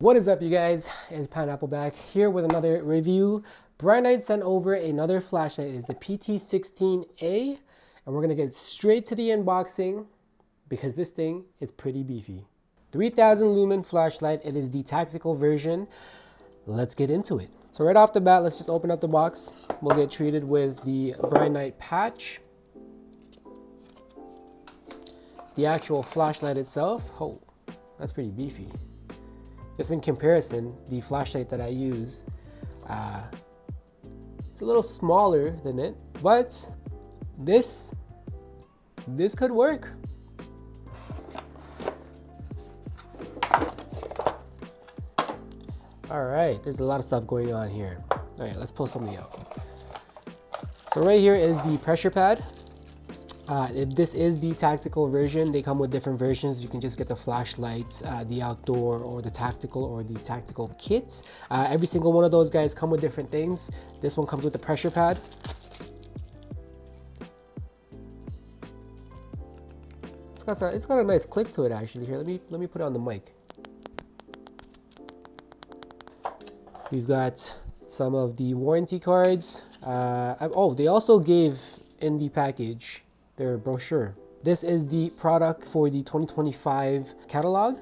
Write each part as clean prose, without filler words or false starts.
What is up, you guys? It's Pineapple back here with another review. Brinyte sent over another flashlight. It is the PT16A, and we're gonna get straight to the unboxing because this thing is pretty beefy. 3000 lumen flashlight. It is the tactical version. Let's get into it. So right off the bat, let's just open up the box. We'll get treated with the Brinyte patch. The actual flashlight itself, oh, that's pretty beefy. Just in comparison, the flashlight that I use, it's a little smaller than it, but this could work. All right, there's a lot of stuff going on here. All right, let's pull something out. So right here is the pressure pad. This is the tactical version. They come with different versions. You can just get the flashlights, the outdoor, or the tactical kits. Every single one of those guys come with different things. This one comes with the pressure pad. It's got a nice click to it actually. Here, let me put it on the mic. We've got some of the warranty cards. Oh, they also gave in the package their brochure. This is the product for the 2025 catalog.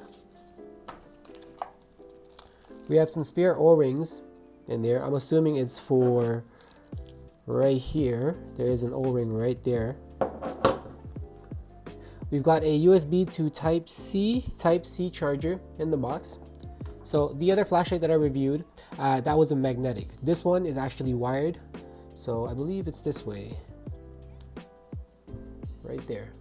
We have some spare O-rings in there. I'm assuming it's for right here. There is an O-ring right there. We've got a USB to Type C charger in the box. So the other flashlight that I reviewed, that was a magnetic. This one is actually wired. So I believe it's this way. Right there.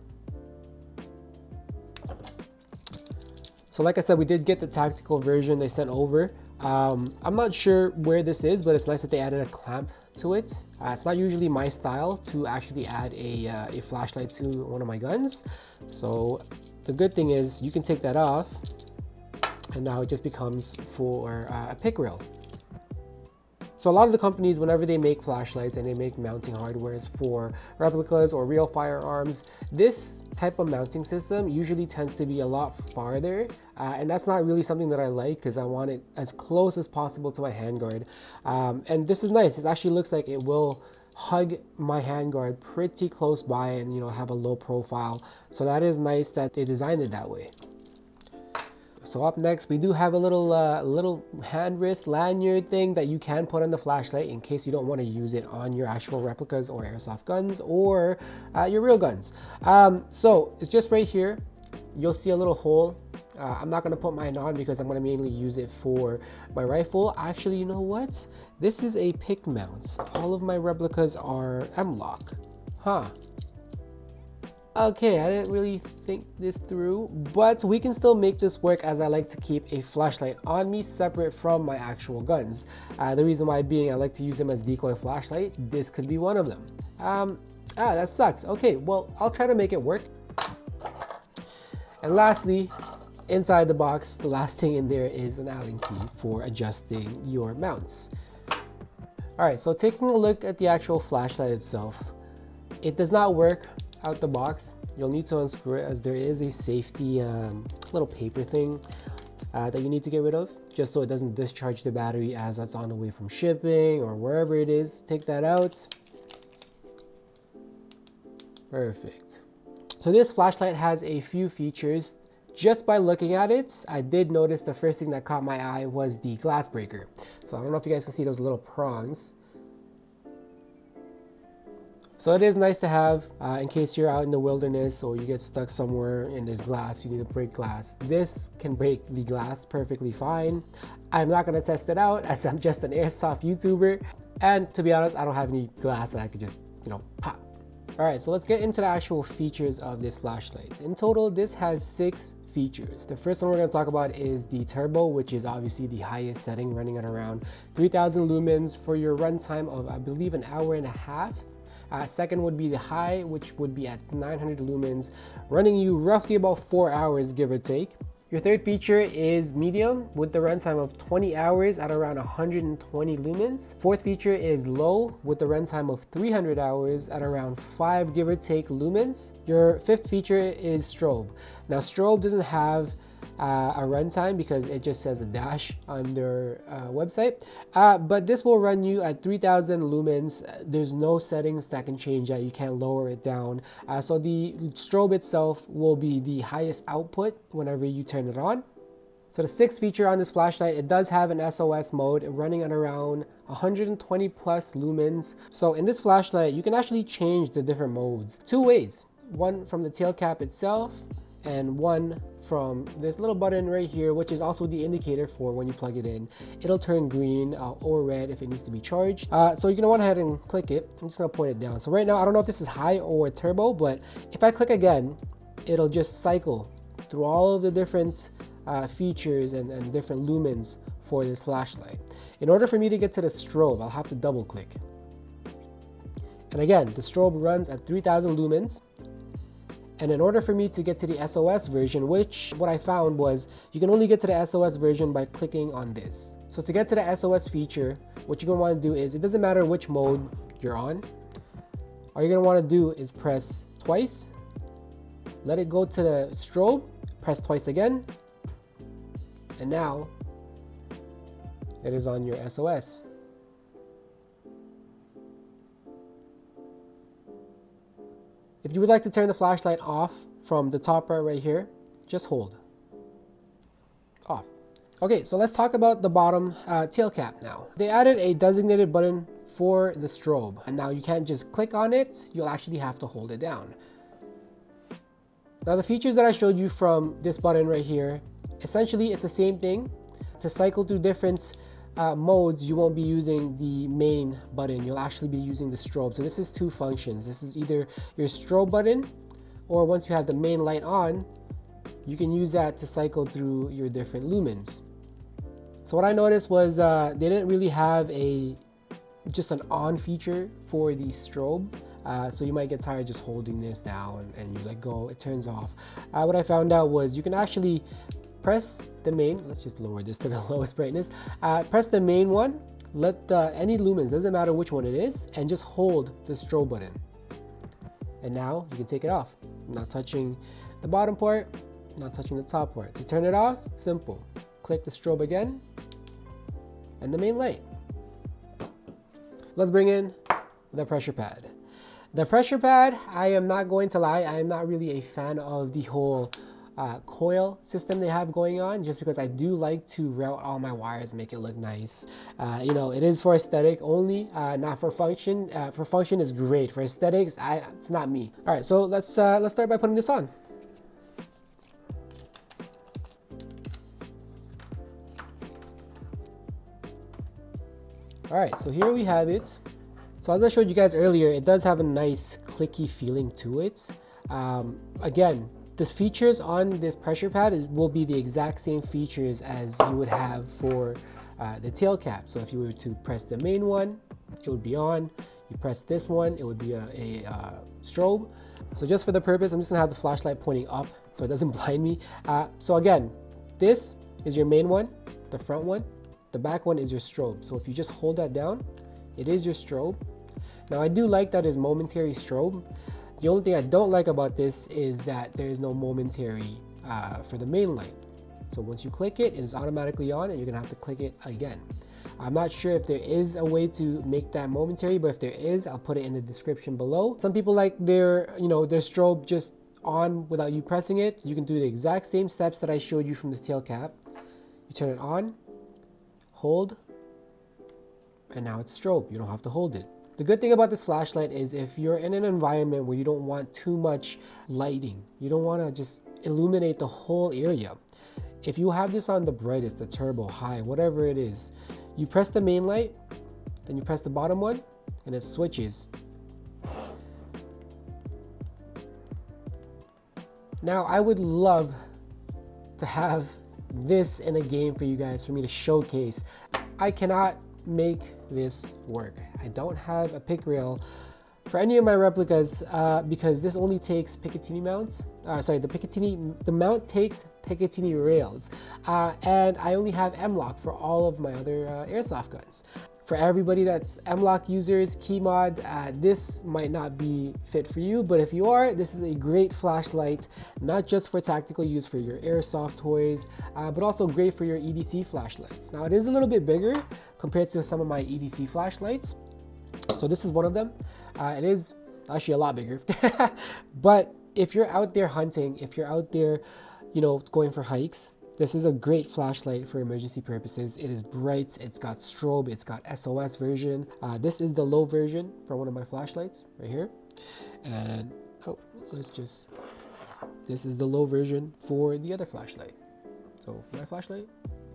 So like I said, we did get the tactical version they sent over. I'm not sure where this is, but it's nice that they added a clamp to it. It's not usually my style to actually add a flashlight to one of my guns. So the good thing is you can take that off and now it just becomes for a pick rail. So a lot of the companies, whenever they make flashlights and they make mounting hardwares for replicas or real firearms, this type of mounting system usually tends to be a lot farther. And that's not really something that I like because I want it as close as possible to my handguard. And this is nice. It actually looks like it will hug my handguard pretty close by and, you know, have a low profile. So that is nice that they designed it that way. So up next, we do have a little hand wrist lanyard thing that you can put on the flashlight in case you don't want to use it on your actual replicas or airsoft guns or your real guns. So it's just right here. You'll see a little hole. I'm not going to put mine on because I'm going to mainly use it for my rifle. Actually, you know what? This is a pick mount. All of my replicas are M-lock. Huh. Okay, I didn't really think this through, but we can still make this work as I like to keep a flashlight on me separate from my actual guns. The reason why being I like to use them as decoy flashlight, this could be one of them. That sucks. Okay, well, I'll try to make it work. And lastly, inside the box, the last thing in there is an Allen key for adjusting your mounts. All right, so taking a look at the actual flashlight itself, it does not work out the box. You'll need to unscrew it as there is a safety little paper thing that you need to get rid of just so it doesn't discharge the battery as it's on the way from shipping or wherever it is. Take that out. Perfect. So this flashlight has a few features. Just by looking at it, I did notice the first thing that caught my eye was the glass breaker. So I don't know if you guys can see those little prongs. So it is nice to have in case you're out in the wilderness or you get stuck somewhere and there's glass, you need to break glass. This can break the glass perfectly fine. I'm not going to test it out as I'm just an airsoft YouTuber. And to be honest, I don't have any glass that I could just, you know, pop. All right, so let's get into the actual features of this flashlight. In total, this has 6 features. The first one we're going to talk about is the turbo, which is obviously the highest setting, running at around 3000 lumens for your runtime of, I believe, an hour and a half. Second would be the high, which would be at 900 lumens, running you roughly about 4 hours, give or take. Your third feature is medium with the runtime of 20 hours at around 120 lumens. Fourth feature is low with the runtime of 300 hours at around 5 give or take lumens. Your fifth feature is strobe. Now strobe doesn't have a runtime because it just says a dash on their website. But this will run you at 3000 lumens. There's no settings that can change that. You can't lower it down. So the strobe itself will be the highest output whenever you turn it on. So the sixth feature on this flashlight, it does have an SOS mode running at around 120 plus lumens. So in this flashlight, you can actually change the different modes two ways. One from the tail cap itself and one from this little button right here, which is also the indicator for when you plug it in. It'll turn green or red if it needs to be charged. So you're gonna want to head and click it. I'm just gonna point it down. So right now, I don't know if this is high or turbo, but if I click again, it'll just cycle through all of the different features and different lumens for this flashlight. In order for me to get to the strobe, I'll have to double click. And again, the strobe runs at 3000 lumens. And in order for me to get to the SOS version, which what I found was you can only get to the SOS version by clicking on this. So to get to the SOS feature, what you're gonna wanna do is, it doesn't matter which mode you're on. All you're gonna wanna do is press twice, let it go to the strobe, press twice again, and now it is on your SOS. If you would like to turn the flashlight off from the top part right here, just hold. Off. Okay, so let's talk about the bottom tail cap now. They added a designated button for the strobe. And now you can't just click on it, you'll actually have to hold it down. Now the features that I showed you from this button right here, essentially it's the same thing. To cycle through different modes, you won't be using the main button, you'll actually be using the strobe. So this is two functions. This is either your strobe button, or once you have the main light on, you can use that to cycle through your different lumens. So what I noticed was they didn't really have just an on feature for the strobe. So you might get tired just holding this down and you let go, it turns off. What I found out was you can actually press the main, let's just lower this to the lowest brightness. Press the main one, let any lumens, doesn't matter which one it is, and just hold the strobe button. And now you can take it off. Not touching the bottom part, not touching the top part. To turn it off, simple. Click the strobe again, and the main light. Let's bring in the pressure pad. The pressure pad, I am not going to lie, I am not really a fan of the whole coil system they have going on, just because I do like to route all my wires, make it look nice. You know, it is for aesthetic only, not for function. For function is great. For aesthetics, it's not me. All right, so let's start by putting this on. All right, so here we have it. So as I showed you guys earlier, it does have a nice clicky feeling to it. Again, the features on this pressure pad will be the exact same features as you would have for the tail cap. So if you were to press the main one, it would be on. You press this one, it would be a strobe. So just for the purpose, I'm just gonna have the flashlight pointing up so it doesn't blind me. So again, this is your main one, the front one. The back one is your strobe. So if you just hold that down, it is your strobe. Now I do like that it's momentary strobe. The only thing I don't like about this is that there is no momentary for the main light. So once you click it, it is automatically on and you're gonna have to click it again. I'm not sure if there is a way to make that momentary, but if there is, I'll put it in the description below. Some people like their strobe just on without you pressing it. You can do the exact same steps that I showed you from this tail cap. You turn it on, hold, and now it's strobe. You don't have to hold it. The good thing about this flashlight is if you're in an environment where you don't want too much lighting, you don't want to just illuminate the whole area. If you have this on the brightest, the turbo, high, whatever it is, you press the main light, then you press the bottom one, and it switches. Now, I would love to have this in a game for you guys, for me to showcase. I cannot make this work. I don't have a pick rail For any of my replicas, because this only takes Picatinny mounts, the mount takes Picatinny rails, and I only have M-Lock for all of my other airsoft guns. For everybody that's M-Lock users, key mod, this might not be fit for you, but if you are, this is a great flashlight, not just for tactical use for your airsoft toys, but also great for your EDC flashlights. Now it is a little bit bigger compared to some of my EDC flashlights, so this is one of them. It is actually a lot bigger, but if you're out there hunting, if you're out there, you know, going for hikes, this is a great flashlight for emergency purposes. It is bright, it's got strobe, it's got SOS version. This is the low version for one of my flashlights right here. And this is the low version for the other flashlight. So my flashlight,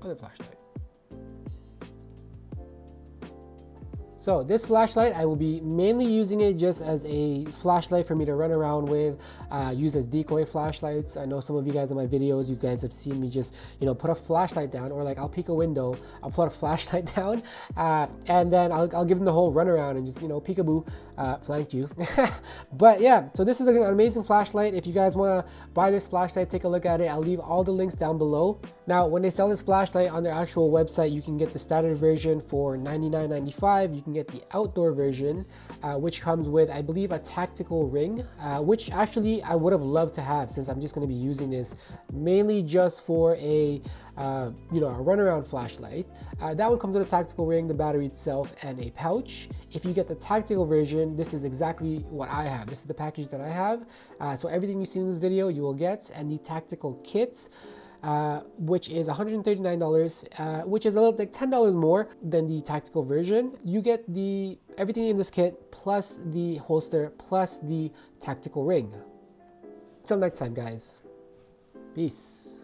other flashlight. So this flashlight, I will be mainly using it just as a flashlight for me to run around with, use as decoy flashlights. I know some of you guys in my videos, you guys have seen me just, you know, put a flashlight down, or like I'll peek a window, I'll put a flashlight down, and then I'll give them the whole runaround and just, you know, peekaboo, flanked you. But yeah, so this is an amazing flashlight. If you guys want to buy this flashlight, take a look at it. I'll leave all the links down below. Now, when they sell this flashlight on their actual website, you can get the standard version for $99.95. You can get the outdoor version, which comes with, I believe, a tactical ring, which actually I would have loved to have, since I'm just going to be using this mainly just for a you know, a runaround flashlight. That one comes with a tactical ring, the battery itself, and a pouch. If you get the tactical version, this is exactly what I have. This is the package that I have. So everything you see in this video, you will get, and the tactical kit, which is $139, which is a little like $10 more than the tactical version. You get everything in this kit, plus the holster, plus the tactical ring. Till next time, guys. Peace.